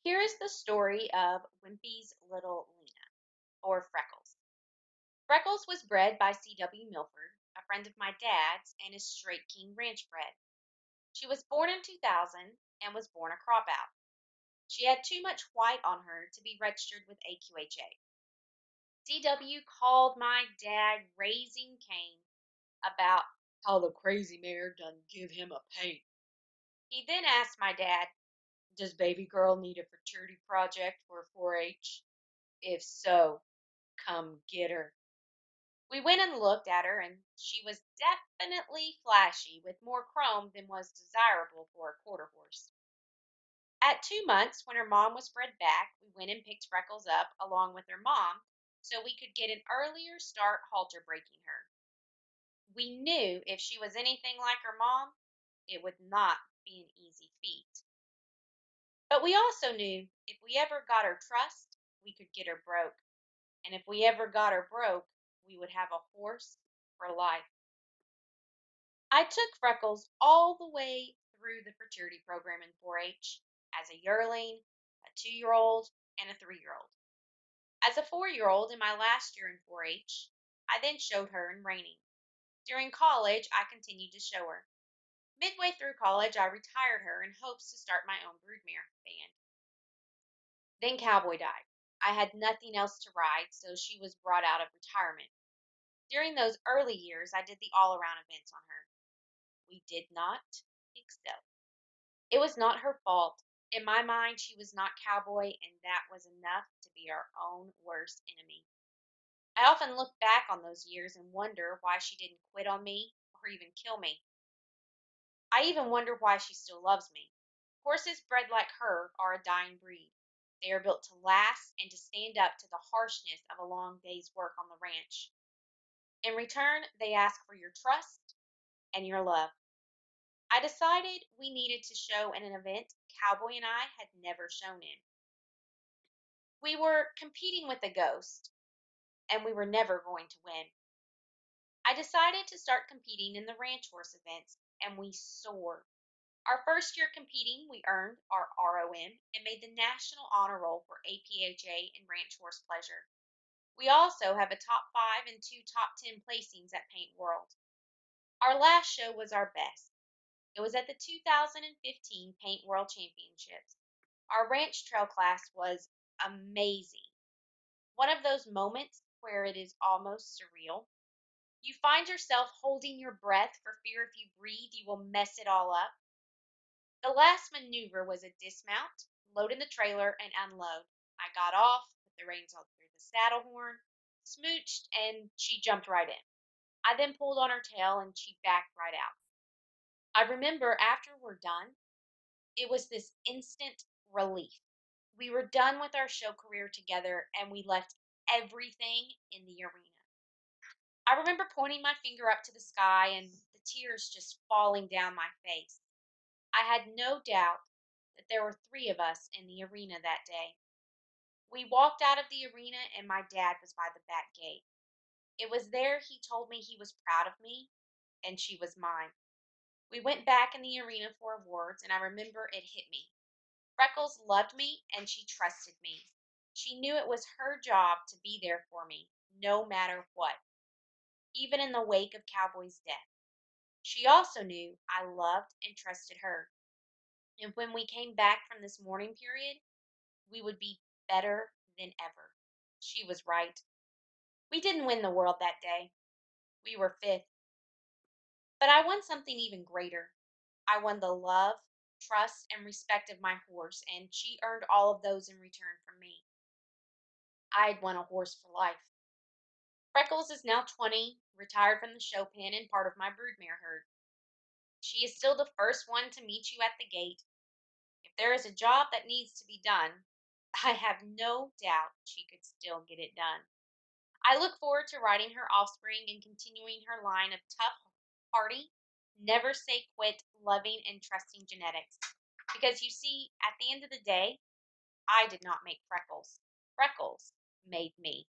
Here is the story of Wimpy's little Lena, or Freckles. Freckles was bred by C.W. Milford, a friend of my dad's, and is straight King Ranch bred. She was born in 2000 and was born a crop out. She had too much white on her to be registered with AQHA. C.W. called my dad Raising Cain about how the crazy mare done give him a pain. He then asked my dad, "Does baby girl need a fraternity project for 4-H? If so, come get her." We went and looked at her, and she was definitely flashy, with more chrome than was desirable for a quarter horse. At 2 months, when her mom was bred back, we went and picked Freckles up along with her mom so we could get an earlier start halter breaking her. We knew if she was anything like her mom, it would not be an easy feat. But we also knew if we ever got her trust, we could get her broke. And if we ever got her broke, we would have a horse for life. I took Freckles all the way through the fraternity program in 4-H as a yearling, a 2-year-old, and a 3-year-old. As a 4-year-old in my last year in 4-H, I then showed her in reining. During college, I continued to show her. Midway through college, I retired her in hopes to start my own broodmare band. Then Cowboy died. I had nothing else to ride, so she was brought out of retirement. During those early years, I did the all-around events on her. We did not excel. It was not her fault. In my mind, she was not Cowboy, and that was enough to be our own worst enemy. I often look back on those years and wonder why she didn't quit on me or even kill me. I even wonder why she still loves me. Horses bred like her are a dying breed. They are built to last and to stand up to the harshness of a long day's work on the ranch. In return, they ask for your trust and your love. I decided we needed to show in an event Cowboy and I had never shown in. We were competing with a ghost, and we were never going to win. I decided to start competing in the ranch horse events, and we soared. Our first year competing, we earned our ROM and made the National Honor Roll for APHA and Ranch Horse Pleasure. We also have a top 5 and 2 top 10 placings at Paint World. Our last show was our best. It was at the 2015 Paint World Championships. Our ranch trail class was amazing. One of those moments where it is almost surreal. You find yourself holding your breath for fear if you breathe, you will mess it all up. The last maneuver was a dismount, load in the trailer, and unload. I got off, put the reins on through the saddle horn, smooched, and she jumped right in. I then pulled on her tail, and she backed right out. I remember after we're done, it was this instant relief. We were done with our show career together, and we left everything in the arena. I remember pointing my finger up to the sky and the tears just falling down my face. I had no doubt that there were 3 of us in the arena that day. We walked out of the arena, and my dad was by the back gate. It was there he told me he was proud of me, and she was mine. We went back in the arena for awards, and I remember it hit me. Freckles loved me, and she trusted me. She knew it was her job to be there for me, no matter what, even in the wake of Cowboy's death. She also knew I loved and trusted her. And when we came back from this mourning period, we would be better than ever. She was right. We didn't win the world that day. We were 5th. But I won something even greater. I won the love, trust, and respect of my horse, and she earned all of those in return from me. I had won a horse for life. Freckles is now 20, retired from the show pen, and part of my broodmare herd. She is still the first one to meet you at the gate. If there is a job that needs to be done, I have no doubt she could still get it done. I look forward to riding her offspring and continuing her line of tough, hardy, never say quit, loving, and trusting genetics. Because you see, at the end of the day, I did not make Freckles. Freckles made me.